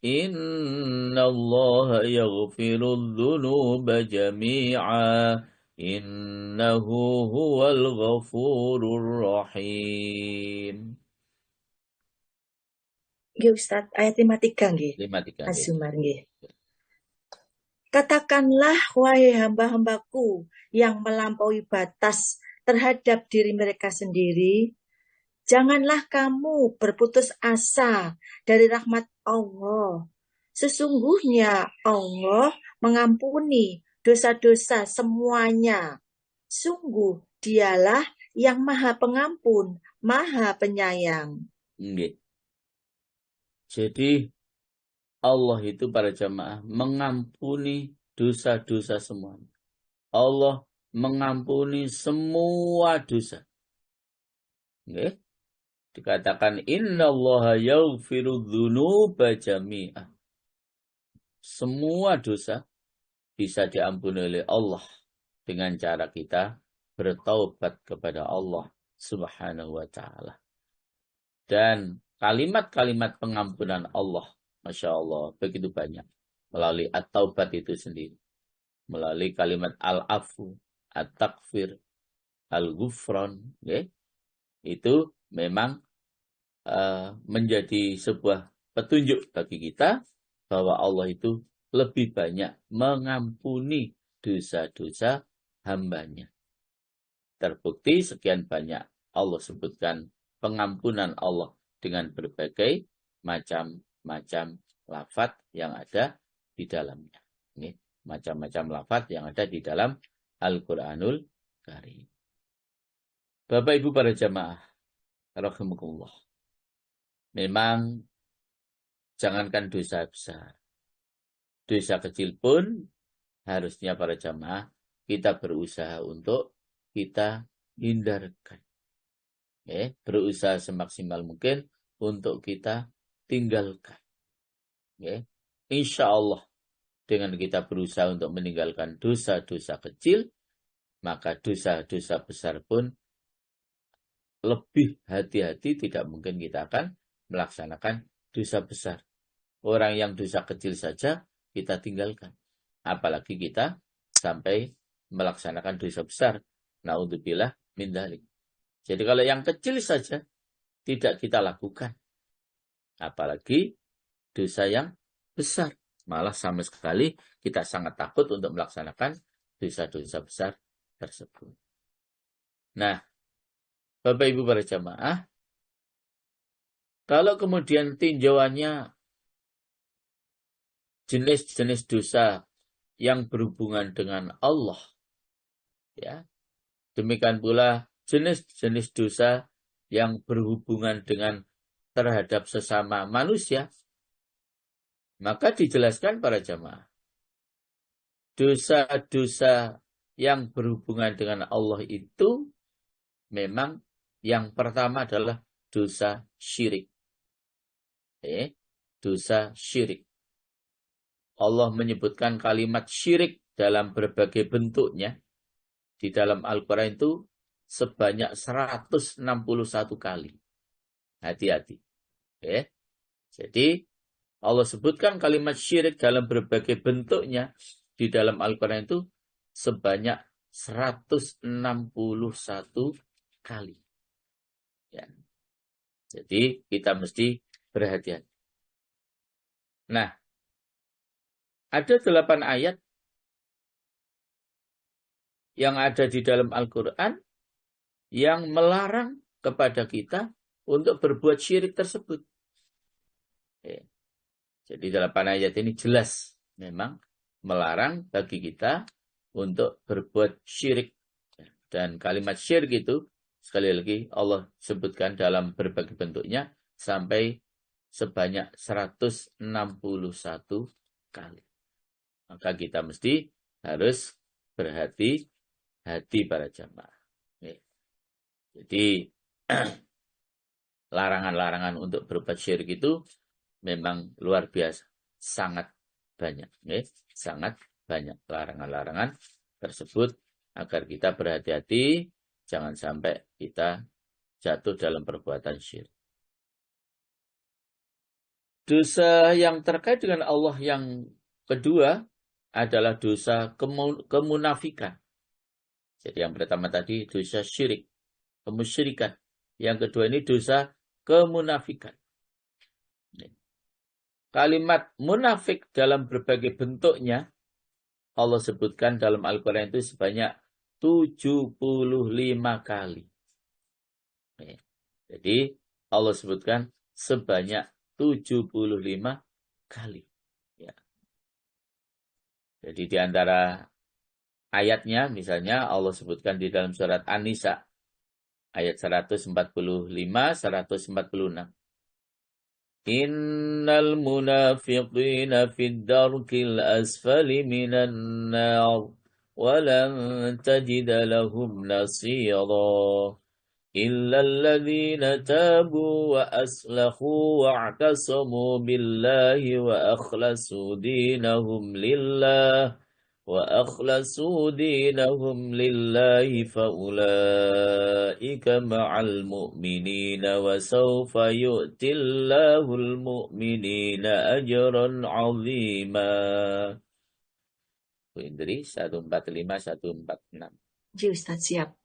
Innallaha yaghfirudz dzunuba jami'a innahu huwal ghafurur rahim. Nggih Ustaz, ayat 53 nggih. 53. Az-Zumar nggih. Katakanlah wahai hamba-hambaku yang melampaui batas terhadap diri mereka sendiri, janganlah kamu berputus asa dari rahmat Allah. Sesungguhnya Allah mengampuni dosa-dosa semuanya. Sungguh Dialah yang Maha Pengampun, Maha Penyayang. Jadi Allah itu para jamaah mengampuni dosa-dosa semuanya. Allah mengampuni semua dosa. Okay. Dikatakan innallaha yaghfirudz dzunuba jami'ah. Semua dosa bisa diampuni oleh Allah dengan cara kita bertaubat kepada Allah Subhanahu wa Ta'ala. Dan kalimat-kalimat pengampunan Allah, Masya Allah, begitu banyak. Melalui at-taubat itu sendiri. Melalui kalimat al-afu, at-takfir, al-ghufran. Okay? Itu memang menjadi sebuah petunjuk bagi kita bahwa Allah itu lebih banyak mengampuni dosa-dosa hambanya. Terbukti sekian banyak Allah sebutkan pengampunan Allah dengan berbagai macam-macam lafaz yang ada di dalamnya. Ini macam-macam lafaz yang ada di dalam Al-Qur'anul Karim. Bapak Ibu para jamaah, rahimakumullah. Memang jangankan dosa besar, dosa kecil pun harusnya para jamaah kita berusaha untuk kita hindarkan. Berusaha semaksimal mungkin untuk kita tinggalkan. Insya Allah dengan kita berusaha untuk meninggalkan dosa-dosa kecil, maka dosa-dosa besar pun lebih hati-hati, tidak mungkin kita akan melaksanakan dosa besar. Orang yang dosa kecil saja kita tinggalkan, apalagi kita sampai melaksanakan dosa besar. Na'udzubillah min dzalik. Jadi kalau yang kecil saja tidak kita lakukan, apalagi dosa yang besar. Malah sama sekali kita sangat takut untuk melaksanakan dosa-dosa besar tersebut. Nah, Bapak Ibu para jamaah, kalau kemudian tinjauannya jenis-jenis dosa yang berhubungan dengan Allah, ya, demikian pula jenis-jenis dosa yang berhubungan dengan terhadap sesama manusia, maka dijelaskan para jamaah, dosa-dosa yang berhubungan dengan Allah itu memang yang pertama adalah dosa syirik. Dosa syirik. Allah menyebutkan kalimat syirik dalam berbagai bentuknya di dalam Al-Quran itu sebanyak 161 kali. Hati-hati. Jadi Allah sebutkan kalimat syirik dalam berbagai bentuknya di dalam Al-Quran itu sebanyak 161 kali. Ya. Jadi kita mesti berhati-hati. Nah, ada 8 ayat yang ada di dalam Al-Quran yang melarang kepada kita untuk berbuat syirik tersebut. Jadi 8 ayat ini jelas memang melarang bagi kita untuk berbuat syirik. Dan kalimat syirik itu sekali lagi Allah sebutkan dalam berbagai bentuknya sampai sebanyak 161 kali. Maka kita mesti harus berhati-hati para jamaah. Jadi larangan-larangan untuk berbuat syirik itu memang luar biasa, sangat banyak. Sangat banyak larangan-larangan tersebut agar kita berhati-hati, jangan sampai kita jatuh dalam perbuatan syirik. Dosa yang terkait dengan Allah yang kedua adalah dosa kemunafikan. Jadi yang pertama tadi dosa syirik, kemusyrikan. Yang kedua ini dosa kemunafikan. Kalimat munafik dalam berbagai bentuknya Allah sebutkan dalam Al-Quran itu sebanyak 75 kali. Jadi Allah sebutkan sebanyak 75 kali. Ya. Jadi di antara ayatnya misalnya Allah sebutkan di dalam surat An-Nisa ayat 145, 146. Innal munafiqina fid darkil asfali minan nar wa lan tajida lahum nasira illa alladhina tabu wa aslahu wa'tasamu billahi wa akhlasu dinahum lillah وَأَخْلَصُوا دِينَهُمْ لِلَّهِ فَأُولَئِكَ مَعَ الْمُؤْمِنِينَ وَسَوْفَ يُؤْتِ اللَّهُ الْمُؤْمِنِينَ أَجْرًا عَظِيمًا. Bu Indri 145 146. Ji Ustaz, siap.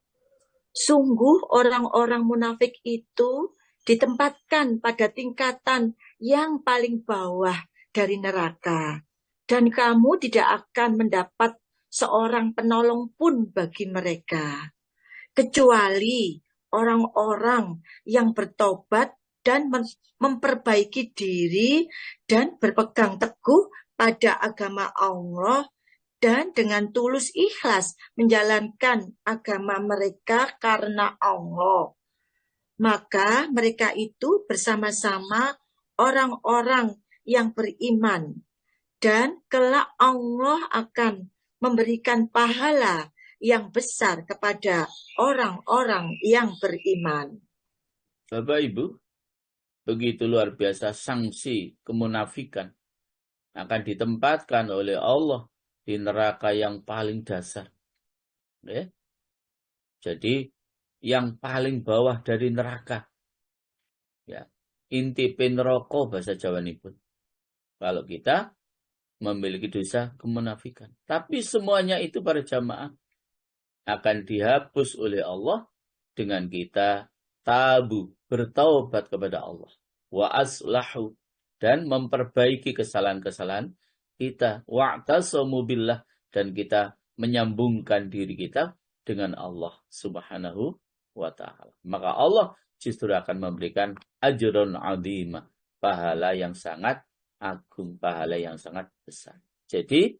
Sungguh orang-orang munafik itu ditempatkan pada tingkatan yang paling bawah dari neraka. Dan kamu tidak akan mendapat seorang penolong pun bagi mereka. Kecuali orang-orang yang bertobat dan memperbaiki diri dan berpegang teguh pada agama Allah dan dengan tulus ikhlas menjalankan agama mereka karena Allah. Maka mereka itu bersama-sama orang-orang yang beriman. Dan kelak Allah akan memberikan pahala yang besar kepada orang-orang yang beriman. Bapak Ibu, begitu luar biasa sanksi kemunafikan akan ditempatkan oleh Allah di neraka yang paling dasar. Ya. Jadi yang paling bawah dari neraka. Ya. Inti neraka bahasa Jawa pun. Kalau kita memiliki dosa kemunafikan. Tapi semuanya itu para jamaah akan dihapus oleh Allah dengan kita tabu, bertaubat kepada Allah. Wa aslahu, dan memperbaiki kesalahan-kesalahan kita. Wa'tasamu billah, dan kita menyambungkan diri kita dengan Allah subhanahu wa ta'ala. Maka Allah justru akan memberikan ajrun azimah, pahala yang sangat agung, pahala yang sangat besar. Jadi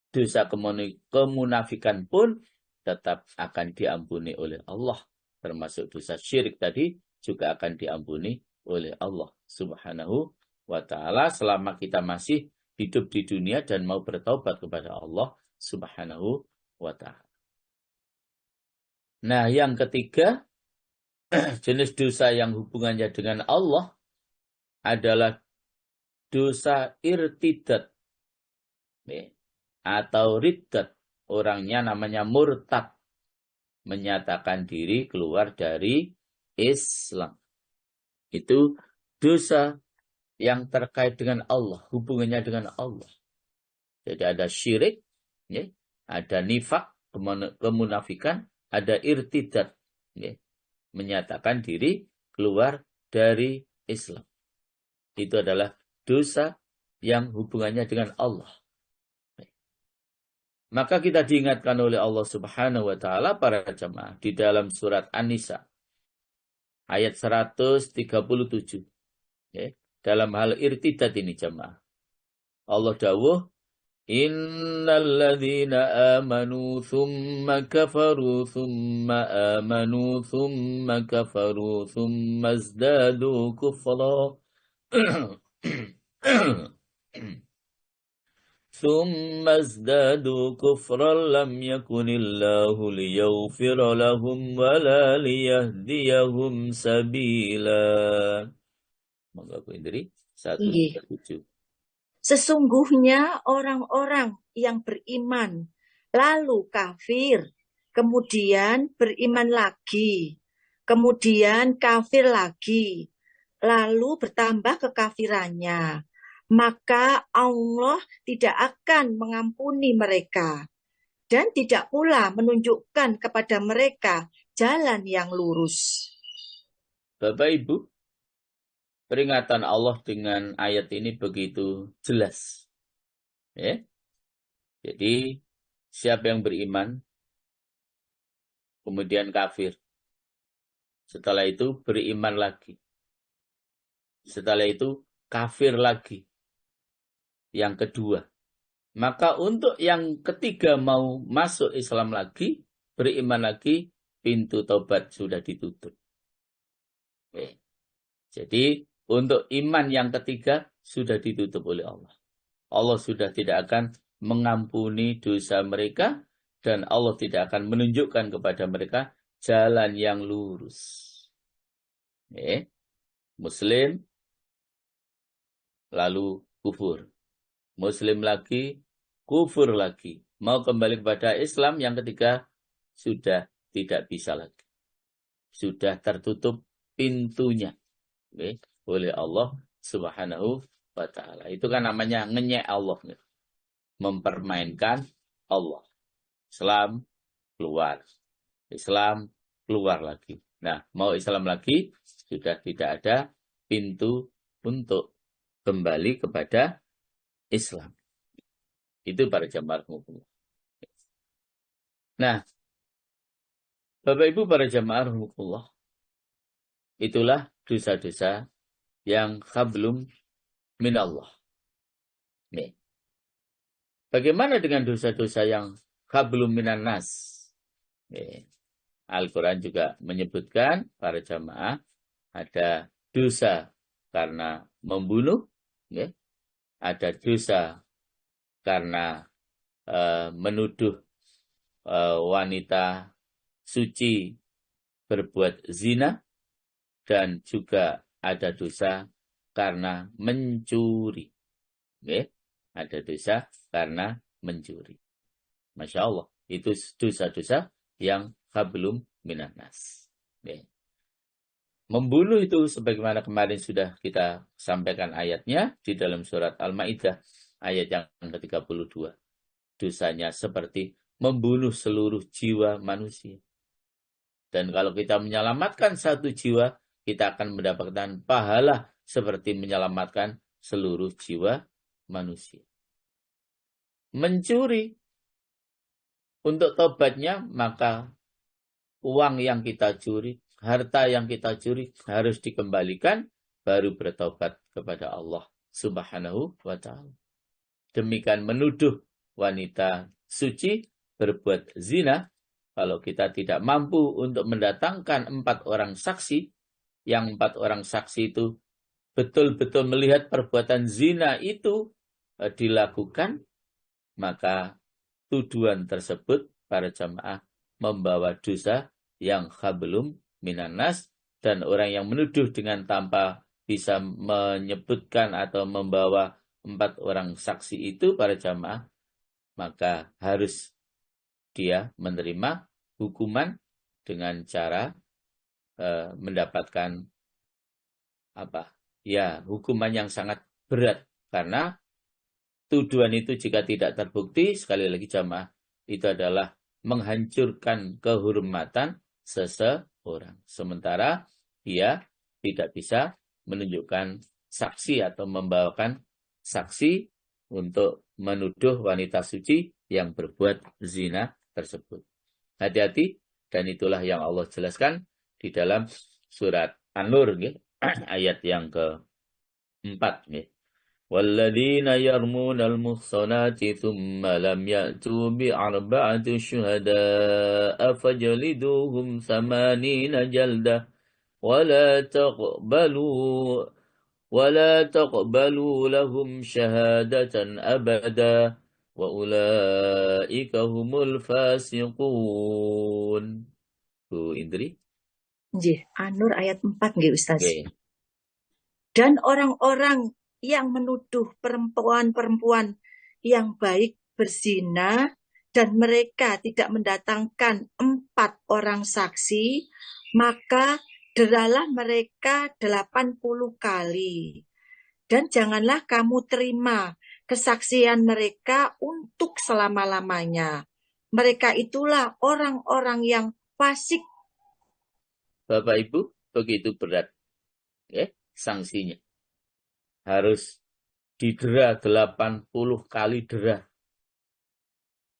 dosa kemunafikan pun tetap akan diampuni oleh Allah. Termasuk dosa syirik tadi juga akan diampuni oleh Allah subhanahu wa ta'ala selama kita masih hidup di dunia dan mau bertaubat kepada Allah subhanahu wa ta'ala. Nah, yang ketiga, jenis dosa yang hubungannya dengan Allah adalah dosa irtidat atau riddat. Orangnya namanya murtad, menyatakan diri keluar dari Islam. Itu dosa yang terkait dengan Allah, hubungannya dengan Allah. Jadi ada syirik, ya, ada nifak, kemunafikan, ada irtidat, ya, menyatakan diri keluar dari Islam. Itu adalah dosa yang hubungannya dengan Allah. Maka kita diingatkan oleh Allah subhanahu wa ta'ala para jamaah di dalam surat An-Nisa ayat 137. Ya, dalam hal irtidat ini jamaah. Allah dawuh, innal ladzina amanu thumma kafaru thumma amanu thumma kafaru thumma izdadu kufra ثم ازدادوا كفرا لم يكن الله ليغفر لهم ولا ليهديهم سبيلا. Maka aku indri 137. Sesungguhnya orang-orang yang beriman lalu kafir, kemudian beriman lagi, kemudian kafir lagi, lalu bertambah kekafirannya, maka Allah tidak akan mengampuni mereka dan tidak pula menunjukkan kepada mereka jalan yang lurus. Bapak Ibu, peringatan Allah dengan ayat ini begitu jelas. Ya. Jadi siapa yang beriman kemudian kafir, setelah itu beriman lagi, setelah itu kafir lagi, yang kedua, maka untuk yang ketiga mau masuk Islam lagi, beriman lagi, pintu taubat sudah ditutup. Oke. Jadi untuk iman yang ketiga sudah ditutup oleh Allah. Allah sudah tidak akan mengampuni dosa mereka dan Allah tidak akan menunjukkan kepada mereka jalan yang lurus. Oke. Muslim lalu kufur. Muslim lagi, kufur lagi. Mau kembali kepada Islam yang ketiga, sudah tidak bisa lagi. Sudah tertutup pintunya, okay, oleh Allah subhanahu wa ta'ala. Itu kan namanya ngenyek Allah. Mempermainkan Allah. Islam keluar. Islam keluar lagi. Nah, mau Islam lagi, sudah tidak ada pintu untuk kembali kepada Islam. Itu para jamaah rahimahumullah. Nah, Bapak Ibu para jamaah rahimahumullah, itulah dosa-dosa yang hablum minallah. Nih. Bagaimana dengan dosa-dosa yang hablum minan nas? Nih. Al-Quran juga menyebutkan para jamaah ada dosa karena membunuh, ya. Ada dosa karena menuduh wanita suci berbuat zina, dan juga ada dosa karena mencuri. Ya. Ada dosa karena mencuri. Masya Allah, itu dosa-dosa yang hablum minan nas. Ya. Membunuh itu sebagaimana kemarin sudah kita sampaikan ayatnya di dalam surat Al-Maidah ayat yang ke-32. Dosanya seperti membunuh seluruh jiwa manusia. Dan kalau kita menyelamatkan satu jiwa, kita akan mendapatkan pahala seperti menyelamatkan seluruh jiwa manusia. Mencuri, untuk tobatnya maka uang yang kita curi, harta yang kita curi harus dikembalikan, baru bertobat kepada Allah Subhanahu wa ta'ala. Demikian menuduh wanita suci berbuat zina, kalau kita tidak mampu untuk mendatangkan 4 orang saksi, yang 4 orang saksi itu betul-betul melihat perbuatan zina itu dilakukan, maka tuduhan tersebut para jamaah membawa dosa yang hablum minan nas, dan orang yang menuduh dengan tanpa bisa menyebutkan atau membawa 4 orang saksi itu para jamaah, maka harus dia menerima hukuman dengan cara mendapatkan hukuman yang sangat berat, karena tuduhan itu jika tidak terbukti, sekali lagi jamaah, itu adalah menghancurkan kehormatan seseorang. Sementara dia tidak bisa menunjukkan saksi atau membawakan saksi untuk menuduh wanita suci yang berbuat zina tersebut. Hati-hati, dan itulah yang Allah jelaskan di dalam surat An-Nur, ayat yang ke-4. وَالَّذِينَ يَرْمُونَ الْمُحْصَنَاتِ ثُمَّ لَمْ يَأْتُوا بِأَرْبَعَةِ شُهَدَاءَ فَاجْلِدُوهُمْ 80 جَلْدَةً وَلَا تَقْبَلُوا لَهُمْ شَهَادَةً أَبَدًا وَأُولَئِكَ هُمُ الْفَاسِقُونَ. Bu Indri? Nggih, An-Nur ayat 4 nggih Ustaz. Okay. Dan orang-orang yang menuduh perempuan-perempuan yang baik berzina dan mereka tidak mendatangkan 4 orang saksi, maka deralah mereka 80 kali. Dan janganlah kamu terima kesaksian mereka untuk selama-lamanya. Mereka itulah orang-orang yang fasik. Bapak Ibu, begitu berat sanksinya. Harus didera 80 kali dera.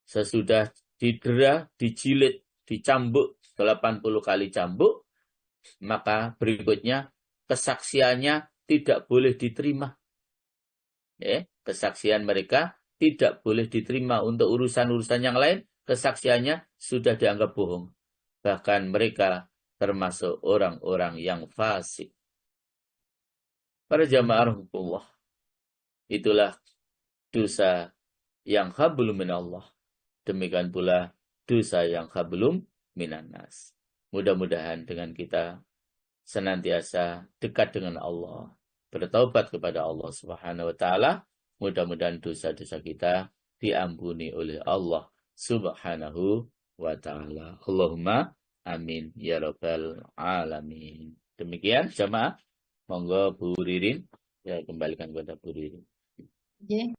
Sesudah didera, dijilid, dicambuk 80 kali cambuk, maka berikutnya kesaksiannya tidak boleh diterima. Kesaksian mereka tidak boleh diterima. Untuk urusan-urusan yang lain, kesaksiannya sudah dianggap bohong. Bahkan mereka termasuk orang-orang yang fasik. Para jamaah rahimahullah, itulah dosa yang hablum minallah. Demikian pula dosa yang hablum minan nas. Mudah-mudahan dengan kita senantiasa dekat dengan Allah, bertaubat kepada Allah Subhanahu wa ta'ala, mudah-mudahan dosa-dosa kita diampuni oleh Allah Subhanahu wa ta'ala. Allahumma amin ya rabbal alamin. Demikian jamaah. Monggo Bu Ririn, ya kembalikan kepada Bu Ririn.